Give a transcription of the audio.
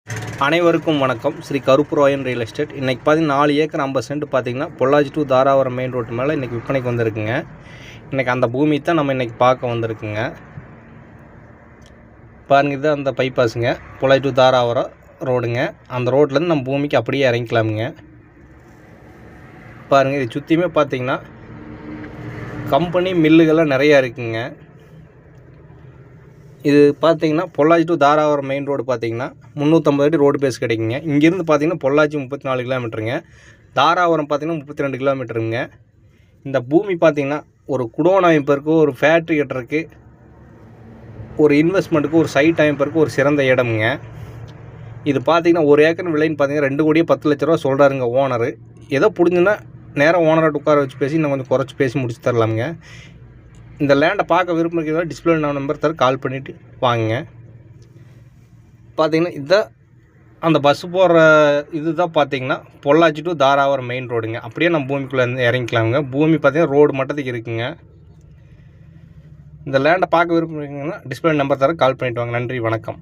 அனைவருக்கும் வணக்கம். Shri Karupparayan real estate. இன்றைக்கி பார்த்தீங்கன்னா 4 ஏக்கர் 50 சென்ட் பார்த்தீங்கன்னா Pollachi to Dharapuram main road மேலே இன்றைக்கி விற்பனைக்கு வந்திருக்குங்க. இன்றைக்கி அந்த பூமி தான் நம்ம இன்றைக்கி பார்க்க வந்திருக்குங்க. பாருங்கள், இது அந்த பைபாஸுங்க, பொள்ளாச்சி டு தாராபுரம் ரோடுங்க. அந்த ரோட்லேருந்து நம்ம பூமிக்கு அப்படியே இறங்கிக்கலாமுங்க. பாருங்கள், இது சுற்றியுமே பார்த்தீங்கன்னா கம்பெனி மில்லுகள்லாம் நிறையா இருக்குங்க. இது பார்த்தீங்கன்னா Pollachi to Dharapuram main road பார்த்தீங்கன்னா 350 அடி ரோடு பேஸ் கிடைக்குங்க. இங்கேருந்து பார்த்தீங்கன்னா பொள்ளாச்சி 34 கிலோமீட்டருங்க, தாராபுரம் பார்த்தீங்கன்னா 32 கிலோமீட்டருங்க. இந்த பூமி பார்த்தீங்கன்னா ஒரு குடோன் அமைப்பதற்கு, ஒரு ஃபேக்ட்ரி கட்டுறதுக்கு, ஒரு இன்வெஸ்ட்மெண்ட்டுக்கு, ஒரு சைட் அமைப்பதற்கு ஒரு சிறந்த இடமுங்க. இது பார்த்தீங்கன்னா ஒரு ஏக்கர் விலைன்னு பார்த்தீங்கன்னா 2,10,00,000 சொல்கிறாருங்க ஓனரு. ஏதோ பிடிஞ்சுன்னா நேராக ஓனராக உட்கார வச்சு பேசி இன்னும் கொஞ்சம் குறைச்சி பேசி முடிச்சு தரலாமுங்க. இந்த லேண்டை பார்க்க விருப்பம் இருக்கிறதா டிஸ்பிளே நம்பர் தர கால் பண்ணிவிட்டு வாங்குங்க. பார்த்தீங்கன்னா இதுதான் அந்த பஸ்ஸு போகிற இது தான் பார்த்தீங்கன்னா பொள்ளாச்சி டு தாராபுரம் மெயின் ரோடுங்க. அப்படியே நம்ம பூமிக்குள்ளே இருந்து இறங்கிக்கலாமுங்க. பூமி பார்த்தீங்கன்னா ரோடு மட்டத்துக்கு இருக்குங்க. இந்த லேண்டை பார்க்க விருப்பம் இருக்கீங்கன்னா டிஸ்பிளே நம்பர் தர கால் பண்ணிவிட்டு வாங்க. நன்றி, வணக்கம்.